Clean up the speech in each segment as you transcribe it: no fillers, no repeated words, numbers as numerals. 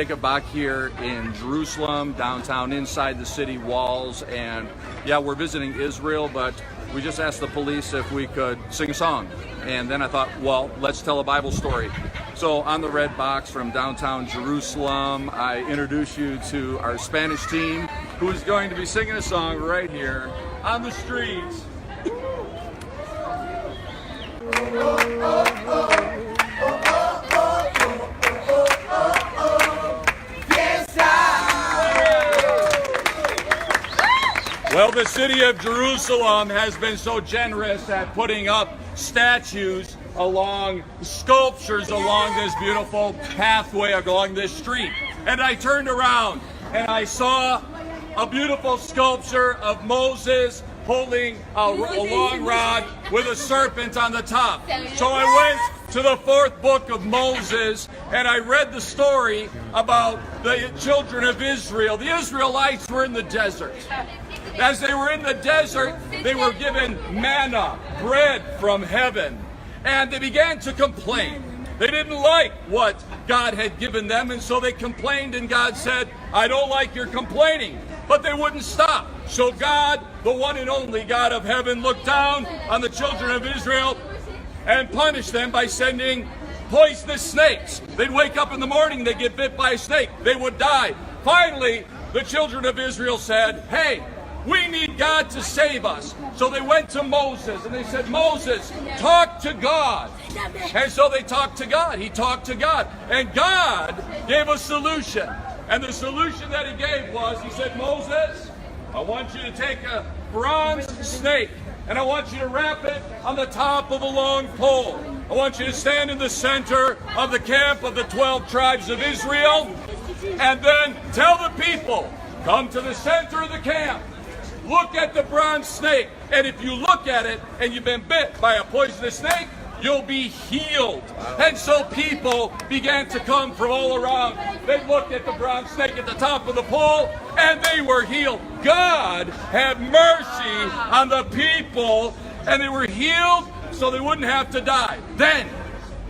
Jacob Bock here in Jerusalem, downtown, inside the city walls, and yeah, we're visiting Israel, but we just asked the police if we could sing a song. And then I thought, well, let's tell a Bible story. So on the red box from downtown Jerusalem, I introduce you to our Spanish team, who is going to be singing a song right here on the streets. Well, the city of Jerusalem has been so generous at putting up statues along, sculptures along this beautiful pathway along this street. And I turned around and I saw a beautiful sculpture of Moses holding a long rod with a serpent on the top. So I went to the fourth book of Moses and I read the story about the children of Israel. The Israelites were in the desert. As they were in the desert, they were given manna, bread from heaven, and they began to complain. They didn't like what God had given them, and so they complained, and God said, I don't like your complaining. But they wouldn't stop. So God, the one and only God of heaven, looked down on the children of Israel and punished them by sending poisonous snakes. They'd wake up in the morning, they'd get bit by a snake, they would die. Finally, the children of Israel said, hey, we need God to save us. So they went to Moses and they said, Moses, talk to God. And so they talked to God. He talked to God. And God gave a solution. And the solution that he gave was, he said, Moses, I want you to take a bronze snake and I want you to wrap it on the top of a long pole. I want you to stand in the center of the camp of the 12 tribes of Israel and then tell the people, come to the center of the camp. Look at the bronze snake, and if you look at it and you've been bit by a poisonous snake, you'll be healed. And so people began to come from all around. They looked at the bronze snake at the top of the pole, and they were healed. God had mercy on the people, and they were healed so they wouldn't have to die. Then,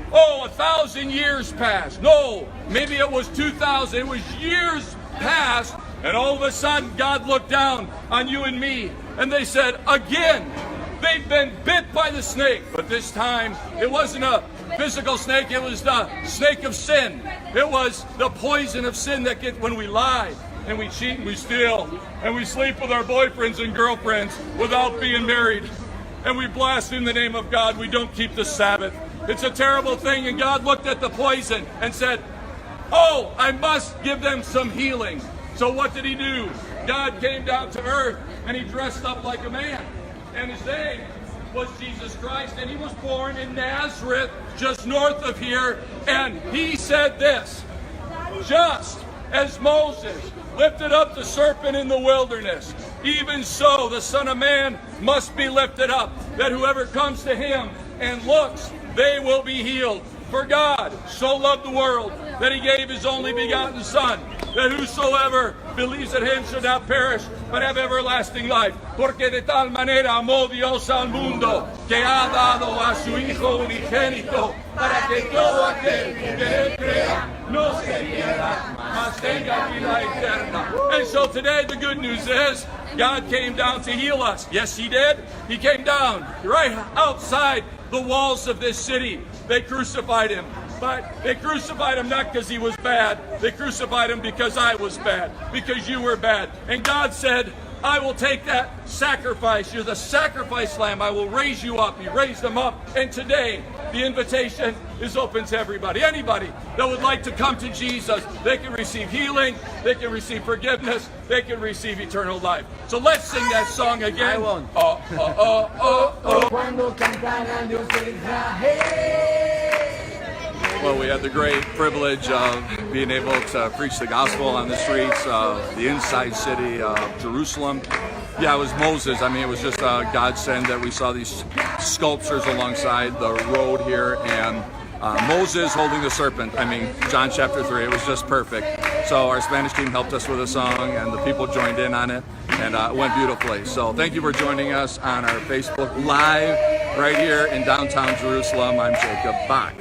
1,000 years passed. No, maybe it was 2,000. It was years passed. And all of a sudden, God looked down on you and me, and they said, again, they've been bit by the snake. But this time, it wasn't a physical snake, it was the snake of sin. It was the poison of sin that gets when we lie, and we cheat, and we steal, and we sleep with our boyfriends and girlfriends without being married. And we blaspheme the name of God. We don't keep the Sabbath. It's a terrible thing. And God looked at the poison and said, oh, I must give them some healing. So what did he do? God came down to earth and he dressed up like a man. And his name was Jesus Christ. And he was born in Nazareth, just north of here. And he said this, just as Moses lifted up the serpent in the wilderness, even so the Son of Man must be lifted up, that whoever comes to him and looks, they will be healed. For God so loved the world that he gave his only begotten Son, that whosoever believes in him should not perish, but have everlasting life. Porque de tal manera amó Dios al mundo, que ha dado a su Hijo unigénito, para que todo aquel que en él crea no se pierda, mas tenga vida eterna. And so today the good news is, God came down to heal us. Yes, he did. He came down right outside the walls of this city. They crucified him. But they crucified him not because he was bad. They crucified him because I was bad, because you were bad. And God said, I will take that sacrifice. You're the sacrifice lamb. I will raise you up. He raised them up. And today, the invitation is open to everybody. Anybody that would like to come to Jesus, they can receive healing, they can receive forgiveness, they can receive eternal life. So let's sing that song again. I won't. Well, we had the great privilege of being able to preach the gospel on the streets of the inside city of Jerusalem. Yeah, it was Moses. I mean, it was just a godsend that we saw these sculptures alongside the road here, and Moses holding the serpent. I mean, John chapter 3, it was just perfect. So our Spanish team helped us with a song, and the people joined in on it, and it went beautifully. So thank you for joining us on our Facebook Live right here in downtown Jerusalem. I'm Jacob Bock.